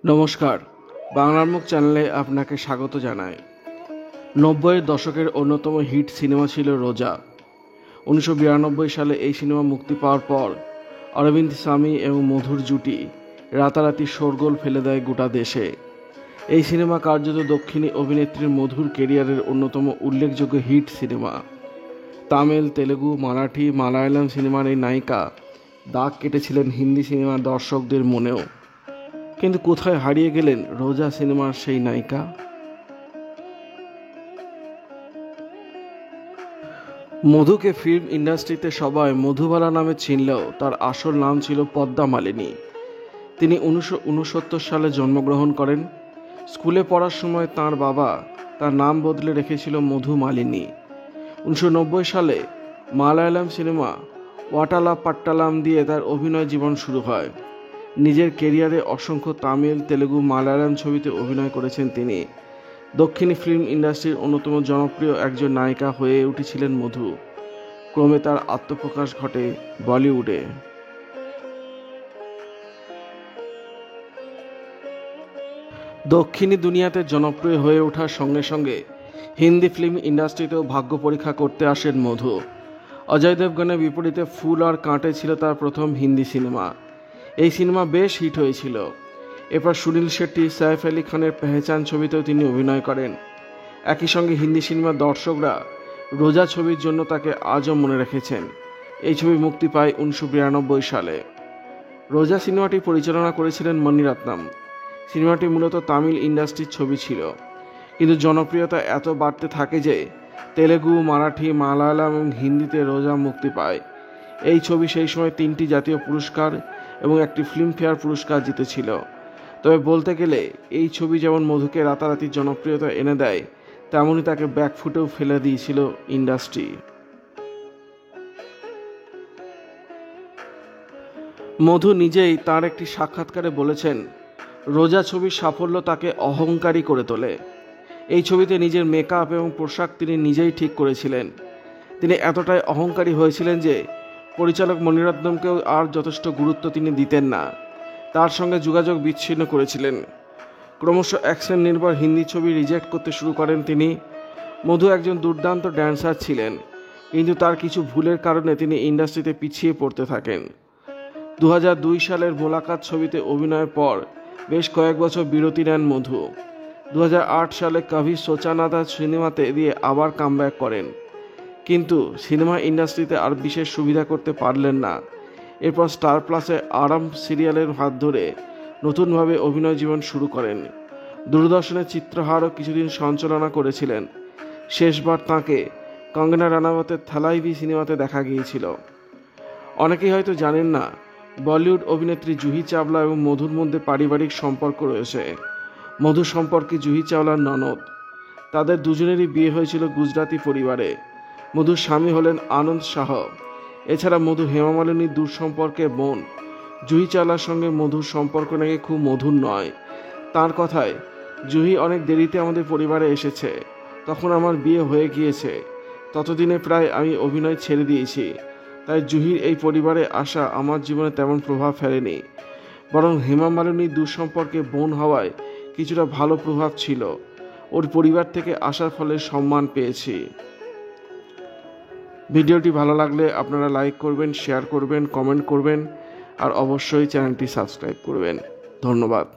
নমস্কার, বাংলার মুখ চ্যানেলে আপনাকে স্বাগত জানাই। 90-এর দশকের অন্যতম হিট সিনেমা ছিল রোজা। 1992 সালে এই সিনেমা মুক্তি পাওয়ার পর অরবিন্দ স্বামী এবং মধুর জুটি রাতারাতি শোরগোল ফেলে দেয় গোটা দেশে। এই সিনেমা কার্যত দক্ষিণী অভিনেত্রীর মধুর কেরিয়ারের অন্যতম উল্লেখযোগ্য হিট সিনেমা। তামিল, তেলেগু, মারাঠি, মালায়ালাম সিনেমার এই নায়িকা দাগ কেটেছিলেন হিন্দি সিনেমার দর্শকদের মনেও। কিন্তু কোথায় হারিয়ে গেলেন রোজা সিনেমার সেই নায়িকা? মধুকে ফিল্ম ইন্ডাস্ট্রিতে সবাই মধুবালা নামে চিনলেও তার আসল নাম ছিল পদ্মা মালিনী। তিনি 1969 সালে জন্মগ্রহণ করেন। স্কুলে পড়ার সময় তার বাবা তার নাম বদলে রেখেছিল মধু মালিনী। 1990 সালে মালায়ালাম সিনেমা ওয়াটালা পাট্টালাম দিয়ে তার অভিনয় জীবন শুরু হয়। নিজের কেরিয়ারে অসংখ্য তামিল, তেলেগু, মালায়ালাম ছবিতে অভিনয় করেছেন তিনি। দক্ষিণী ফিল্ম ইন্ডাস্ট্রির অন্যতম জনপ্রিয় একজন নায়িকা হয়ে উঠেছিলেন মধু। ক্রমে তার আত্মপ্রকাশ ঘটে বলিউডে। দক্ষিণী দুনিয়াতে জনপ্রিয় হয়ে ওঠার সঙ্গে সঙ্গে হিন্দি ফিল্ম ইন্ডাস্ট্রিতেও ভাগ্য পরীক্ষা করতে আসেন মধু। অজয় দেবগনের বিপরীতে ফুল আর কাঁটে ছিল তার প্রথম হিন্দি সিনেমা। এই সিনেমা বেশ হিট হয়েছিল। এরপর সুনীল শেট্টি, সাইফ আলি খানের পেহচান ছবিতেও তিনি অভিনয় করেন। একই সঙ্গে হিন্দি সিনেমার দর্শকরা রোজা ছবির জন্য তাকে আজও মনে রেখেছেন। এই ছবি মুক্তি পায় 1992 সালে। রোজা সিনেমাটি পরিচালনা করেছিলেন মণিরত্নম। সিনেমাটি মূলত তামিল ইন্ডাস্ট্রির ছবি ছিল, কিন্তু জনপ্রিয়তা এত বাড়তে থাকে যে তেলেগু, মারাঠি, মালায়ালাম এবং হিন্দিতে রোজা মুক্তি পায়। এই ছবি সেই সময় 3টি জাতীয় পুরস্কার এবং একটি ফিল্মফেয়ার পুরস্কার জিতেছিল। তবে বলতে গেলে এই ছবি যেমন মধুকে রাতারাতি জনপ্রিয়তা এনে দেয়, তেমনই তাকে ব্যাকফুটেও ফেলে দিয়েছিল ইন্ডাস্ট্রি। মধু নিজেই তার একটি সাক্ষাৎকারে বলেছেন, রোজা ছবির সাফল্য তাকে অহংকারী করে তোলে। এই ছবিতে নিজের মেকআপ এবং পোশাক তিনি নিজেই ঠিক করেছিলেন। তিনি এতটাই অহংকারী হয়েছিলেন যে পরিচালক মণিরত্নমকেও আর যথেষ্ট গুরুত্ব তিনি দিতেন না, তার সঙ্গে যোগাযোগ বিচ্ছিন্ন করেছিলেন। ক্রমশ অ্যাকশন নির্ভর হিন্দি ছবি রিজেক্ট করতে শুরু করেন তিনি। মধু একজন দুর্দান্ত ড্যান্সার ছিলেন, কিন্তু তার কিছু ভুলের কারণে তিনি ইন্ডাস্ট্রিতে পিছিয়ে পড়তে থাকেন। 2002 সালের মোলাকাত ছবিতে অভিনয়ের পর বেশ কয়েক বছর বিরতি নেন মধু। 2008 সালে কভি সোচা না থা সিনেমাতে দিয়ে আবার কামব্যাক করেন, কিন্তু সিনেমা ইন্ডাস্ট্রিতে আর বিশেষ সুবিধা করতে পারলেন না। এরপর স্টার প্লাসে আরাম সিরিয়ালের হাত ধরে নতুনভাবে অভিনয় জীবন শুরু করেন। দূরদর্শনের চিত্রহারও কিছুদিন সঞ্চালনা করেছিলেন। শেষবার তাঁকে কঙ্গনা রানাওয়াতের থালাইভি সিনেমাতে দেখা গিয়েছিল। অনেকেই হয়তো জানেন না, বলিউড অভিনেত্রী জুহি চাওলা এবং মধুর মধ্যে পারিবারিক সম্পর্ক রয়েছে। মধু সম্পর্কে জুহি চাওলার ননদ। তাদের দুজনেরই বিয়ে হয়েছিল গুজরাটি পরিবারে। মধুর স্বামী হলেন আনন্দ শাহ। এছাড়া মধু হেমা মালিনীর দূর সম্পর্কের বোন। জুহি চাওলার সঙ্গে মধুর সম্পর্ক নাকি খুব মধুর নয়। তার কথায়, জুহি অনেক দেরিতে আমাদের পরিবারে এসেছে, তখন আমার বিয়ে হয়ে গিয়েছে। ততদিনে প্রায় আমি অভিনয় ছেড়ে দিয়েছি। তাই জুহির এই পরিবারে আসা আমার জীবনে তেমন প্রভাব ফেলেনি, বরং হেমা মালিনীর দূর সম্পর্কে বোন হওয়ায় কিছুটা ভালো প্রভাব ছিল। ওর পরিবার থেকে আসার ফলে সম্মান পেয়েছি। ভিডিওটি ভালো লাগলে আপনারা লাইক করবেন, শেয়ার করবেন, কমেন্ট করবেন আর অবশ্যই চ্যানেলটি সাবস্ক্রাইব করবেন। ধন্যবাদ।